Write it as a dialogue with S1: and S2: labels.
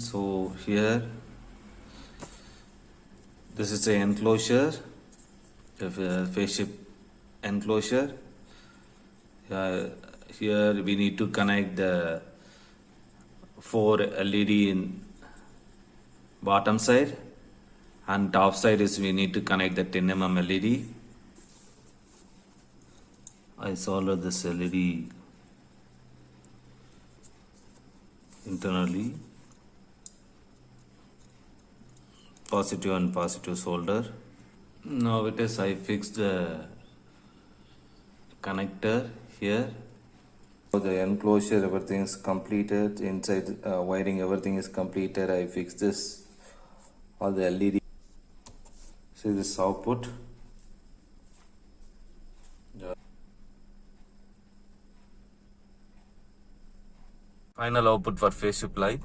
S1: So here, this is the enclosure, the spaceship enclosure. Here we need to connect the 4 LED in bottom side, and top side is we need to connect the 10 mm LED. I soldered this LED internally, positive and positive solder. Now it is, I fixed the connector here. For the enclosure, everything is completed. Inside wiring, everything is completed. I fixed this, all the LED. See this output. Final output for spaceship light.